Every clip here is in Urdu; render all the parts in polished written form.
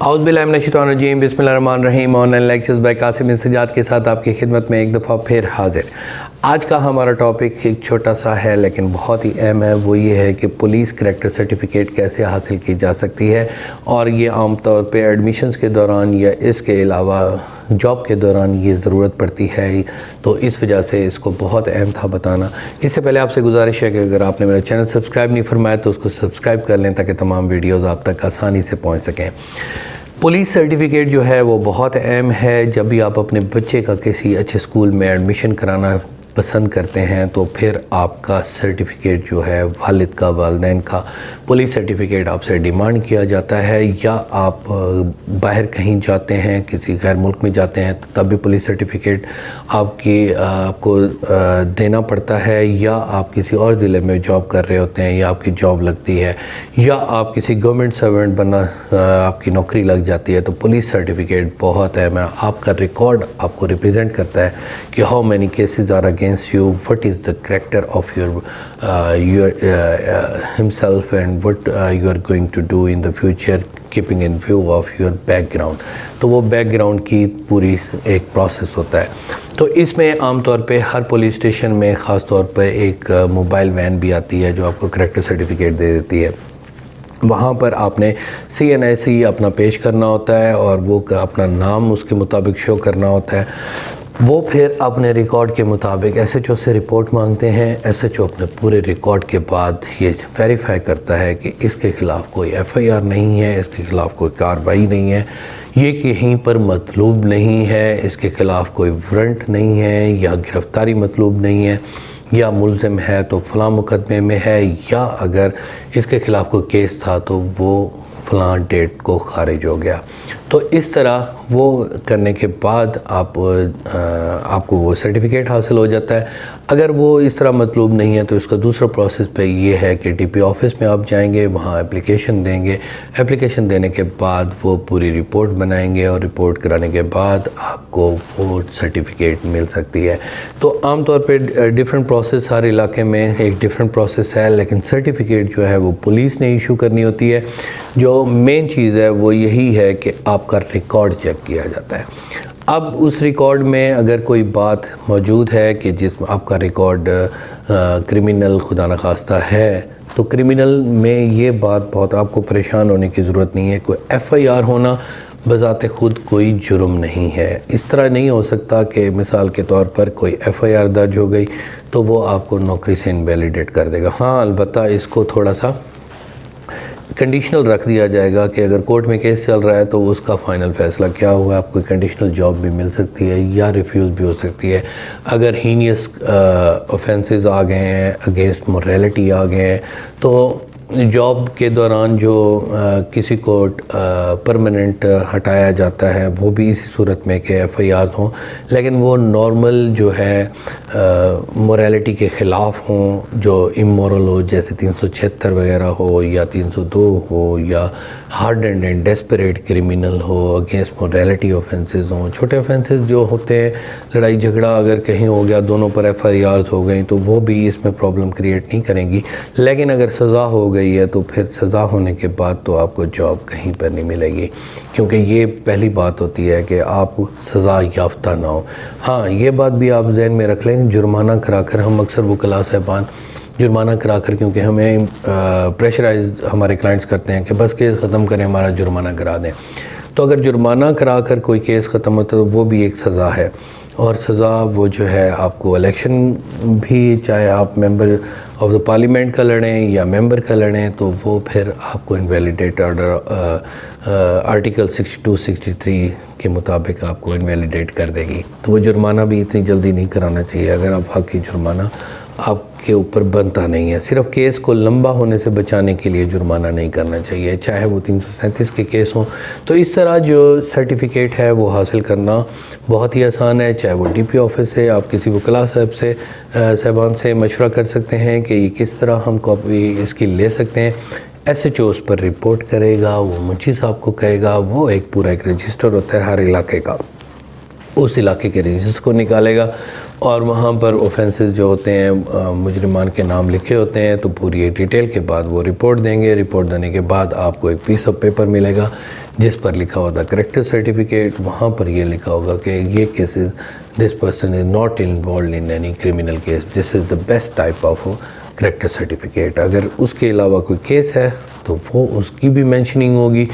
اعوذ باللہ من الشیطان الرجیم، بسم اللہ الرحمن الرحیم۔ Online lectures by Qasim انسجاد کے ساتھ آپ کی خدمت میں ایک دفعہ پھر حاضر۔ آج کا ہمارا ٹاپک ایک چھوٹا سا ہے لیکن بہت ہی اہم ہے، وہ یہ ہے کہ پولیس کریکٹر سرٹیفکیٹ کیسے حاصل کی جا سکتی ہے، اور یہ عام طور پہ ایڈمیشنز کے دوران یا اس کے علاوہ جاب کے دوران یہ ضرورت پڑتی ہے، تو اس وجہ سے اس کو بہت اہم تھا بتانا۔ اس سے پہلے آپ سے گزارش ہے کہ اگر آپ نے میرا چینل سبسکرائب نہیں فرمایا تو اس کو سبسکرائب کر لیں تاکہ تمام ویڈیوز آپ تک آسانی سے پہنچ سکیں۔ پولیس سرٹیفکیٹ جو ہے وہ بہت اہم ہے۔ جب بھی آپ اپنے بچے کا کسی اچھے اسکول میں ایڈمیشن کرانا پسند کرتے ہیں تو پھر آپ کا سرٹیفکیٹ جو ہے والد کا، والدین کا پولیس سرٹیفکیٹ آپ سے ڈیمانڈ کیا جاتا ہے، یا آپ باہر کہیں جاتے ہیں، کسی غیر ملک میں جاتے ہیں تو تب بھی پولیس سرٹیفکیٹ آپ کو دینا پڑتا ہے، یا آپ کسی اور ضلع میں جاب کر رہے ہوتے ہیں یا آپ کی جاب لگتی ہے، یا آپ کسی گورنمنٹ سرونٹ بننا آپ کی نوکری لگ جاتی ہے، تو پولیس سرٹیفکیٹ بہت اہم ہے۔ آپ کا ریکارڈ آپ کو ریپرزینٹ کرتا ہے کہ how many cases are against you, what is the character of your himself, and what you are going to do in the future, keeping in view of your background۔ تو وہ بیک گراؤنڈ کی پوری ایک پروسیس ہوتا ہے۔ تو اس میں عام طور پہ ہر پولیس اسٹیشن میں خاص طور پہ ایک موبائل وین بھی آتی ہے جو آپ کو کریکٹر سرٹیفکیٹ دے دیتی ہے۔ وہاں پر آپ نے CNIC اپنا پیش کرنا ہوتا ہے اور وہ اپنا نام اس کے مطابق شو کرنا ہوتا ہے۔ وہ پھر اپنے ریکارڈ کے مطابق SHO سے رپورٹ مانگتے ہیں۔ SHO اپنے پورے ریکارڈ کے بعد یہ ویریفائی کرتا ہے کہ اس کے خلاف کوئی FIR نہیں ہے، اس کے خلاف کوئی کارروائی نہیں ہے، یہ کہیں پر مطلوب نہیں ہے، اس کے خلاف کوئی وارنٹ نہیں ہے، یا گرفتاری مطلوب نہیں ہے، یا ملزم ہے تو فلاں مقدمے میں ہے، یا اگر اس کے خلاف کوئی کیس تھا تو وہ فلاں ڈیٹ کو خارج ہو گیا۔ تو اس طرح وہ کرنے کے بعد آپ کو وہ سرٹیفکیٹ حاصل ہو جاتا ہے۔ اگر وہ اس طرح مطلوب نہیں ہے تو اس کا دوسرا پروسیس پہ یہ ہے کہ DP آفس میں آپ جائیں گے، وہاں اپلیکیشن دیں گے، اپلیکیشن دینے کے بعد وہ پوری رپورٹ بنائیں گے، اور رپورٹ کرانے کے بعد آپ کو وہ سرٹیفکیٹ مل سکتی ہے۔ تو عام طور پہ ڈیفرنٹ پروسیس، ہر علاقے میں ایک ڈیفرنٹ پروسیس ہے، لیکن سرٹیفکیٹ جو ہے وہ پولیس نے ایشو کرنی ہوتی ہے۔ جو مین چیز ہے وہ یہی ہے کہ آپ کا ریکارڈ چیک کیا جاتا ہے۔ اب اس ریکارڈ میں اگر کوئی بات موجود ہے کہ جس میں آپ کا ریکارڈ کرمنل خدا نخواستہ ہے، تو کرمنل میں یہ بات بہت آپ کو پریشان ہونے کی ضرورت نہیں ہے۔ کوئی FIR ہونا بذات خود کوئی جرم نہیں ہے۔ اس طرح نہیں ہو سکتا کہ مثال کے طور پر کوئی FIR درج ہو گئی تو وہ آپ کو نوکری سے انویلیڈیٹ کر دے گا۔ ہاں البتہ اس کو تھوڑا سا کنڈیشنل رکھ دیا جائے گا کہ اگر کورٹ میں کیس چل رہا ہے تو اس کا فائنل فیصلہ کیا ہوا، آپ کو کنڈیشنل جاب بھی مل سکتی ہے یا ریفیوز بھی ہو سکتی ہے۔ اگر ہینیس اوفینسز آ گئے ہیں، اگینسٹ موریلٹی آ گئے ہیں، تو جاب کے دوران جو کسی کو پرماننٹ ہٹایا جاتا ہے وہ بھی اسی صورت میں کہ FIRs ہوں، لیکن وہ نارمل جو ہے موریلٹی کے خلاف ہوں، جو امورل ہو، جیسے 376 وغیرہ ہو یا 302 ہو، یا hard and desperate criminal who, against morality offences ہوں۔ چھوٹے اوفینسز جو ہوتے ہیں، لڑائی جھگڑا اگر کہیں ہو گیا، دونوں پر FIRs ہو گئیں تو وہ بھی اس میں پرابلم کریٹ نہیں کریں گی، لیکن اگر سزا ہو گئی ہے تو پھر سزا ہونے کے بعد تو آپ کو جاب کہیں پر نہیں ملے گی، کیونکہ یہ پہلی بات ہوتی ہے کہ آپ سزا یافتہ نہ ہو۔ ہاں یہ بات بھی آپ ذہن میں رکھ لیں، جرمانہ کرا کر ہم اکثر وکلاء صاحبان جرمانہ کرا کر، کیونکہ ہمیں پریشرائز ہمارے کلائنٹس کرتے ہیں کہ بس کیس ختم کریں، ہمارا جرمانہ کرا دیں۔ تو اگر جرمانہ کرا کر کوئی کیس ختم ہوتا ہے تو وہ بھی ایک سزا ہے، اور سزا وہ جو ہے آپ کو الیکشن بھی، چاہے آپ ممبر آف دا پارلیمنٹ کا لڑیں یا ممبر کا لڑیں، تو وہ پھر آپ کو انویلیڈیٹ آرڈر آرٹیکل 62 63 کے مطابق آپ کو انویلیڈیٹ کر دے گی۔ تو وہ جرمانہ بھی اتنی جلدی نہیں کرانا چاہیے، اگر آپ حقی جرمانہ آپ کے اوپر بنتا نہیں ہے۔ صرف کیس کو لمبا ہونے سے بچانے کے لیے جرمانہ نہیں کرنا چاہیے، چاہے وہ 337 کے کیس ہوں۔ تو اس طرح جو سرٹیفکیٹ ہے وہ حاصل کرنا بہت ہی آسان ہے، چاہے وہ DP آفس سے، آپ کسی وکلاء صاحبان سے مشورہ کر سکتے ہیں کہ یہ کس طرح ہم کاپی اس کی لے سکتے ہیں۔ SHO اس پر رپورٹ کرے گا، وہ منشی صاحب کو کہے گا، وہ ایک پورا ایک رجسٹر ہوتا ہے ہر علاقے کا، اس علاقے کے رجسٹر کو نکالے گا، اور وہاں پر اوفینسز جو ہوتے ہیں مجرمان کے نام لکھے ہوتے ہیں، تو پوری ایک ڈیٹیل کے بعد وہ رپورٹ دیں گے۔ رپورٹ دینے کے بعد آپ کو ایک پیس آف پیپر ملے گا جس پر لکھا ہوتا کریکٹر سرٹیفکیٹ، وہاں پر یہ لکھا ہوگا کہ یہ cases this person is not involved in any criminal case, this is the best type of character certificate. اگر اس کے علاوہ کوئی کیس ہے تو وہ اس کی بھی مینشننگ ہوگی،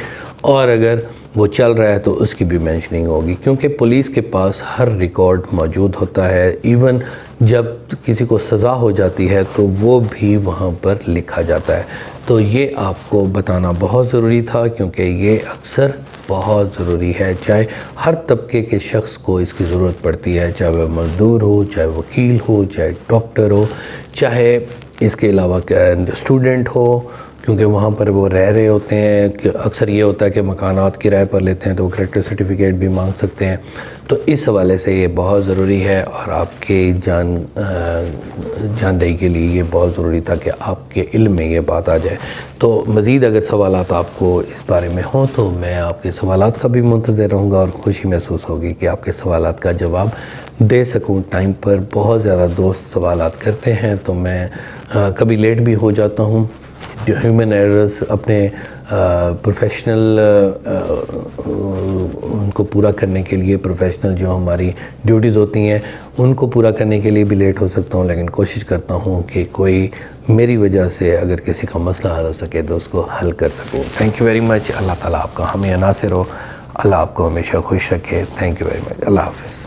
اور اگر وہ چل رہا ہے تو اس کی بھی مینشننگ ہوگی، کیونکہ پولیس کے پاس ہر ریکارڈ موجود ہوتا ہے۔ ایون جب کسی کو سزا ہو جاتی ہے تو وہ بھی وہاں پر لکھا جاتا ہے۔ تو یہ آپ کو بتانا بہت ضروری تھا، کیونکہ یہ اکثر بہت ضروری ہے، چاہے ہر طبقے کے شخص کو اس کی ضرورت پڑتی ہے، چاہے وہ مزدور ہو، چاہے وکیل ہو، چاہے ڈاکٹر ہو، چاہے اس کے علاوہ اسٹوڈنٹ ہو، کیونکہ وہاں پر وہ رہ رہے ہوتے ہیں۔ کہ اکثر یہ ہوتا ہے کہ مکانات کرائے پر لیتے ہیں تو وہ کریکٹر سرٹیفکیٹ بھی مانگ سکتے ہیں۔ تو اس حوالے سے یہ بہت ضروری ہے، اور آپ کے جاندہی کے لیے یہ بہت ضروری تھا کہ آپ کے علم میں یہ بات آ جائے۔ تو مزید اگر سوالات آپ کو اس بارے میں ہوں تو میں آپ کے سوالات کا بھی منتظر رہوں گا، اور خوشی محسوس ہوگی کہ آپ کے سوالات کا جواب دے سکوں ٹائم پر۔ بہت زیادہ دوست سوالات کرتے ہیں تو میں کبھی لیٹ بھی ہو جاتا ہوں۔ ہیومن ایررز اپنے پروفیشنل ان کو پورا کرنے کے لیے، پروفیشنل جو ہماری ڈیوٹیز ہوتی ہیں ان کو پورا کرنے کے لیے بھی لیٹ ہو سکتا ہوں، لیکن کوشش کرتا ہوں کہ کوئی میری وجہ سے اگر کسی کا مسئلہ حل ہو سکے تو اس کو حل کر سکوں۔ Thank you very much. اللہ تعالیٰ آپ کا ہمیں ناصر ہو، اللہ آپ کو ہمیشہ خوش رکھے۔ Thank you very much. اللہ حافظ۔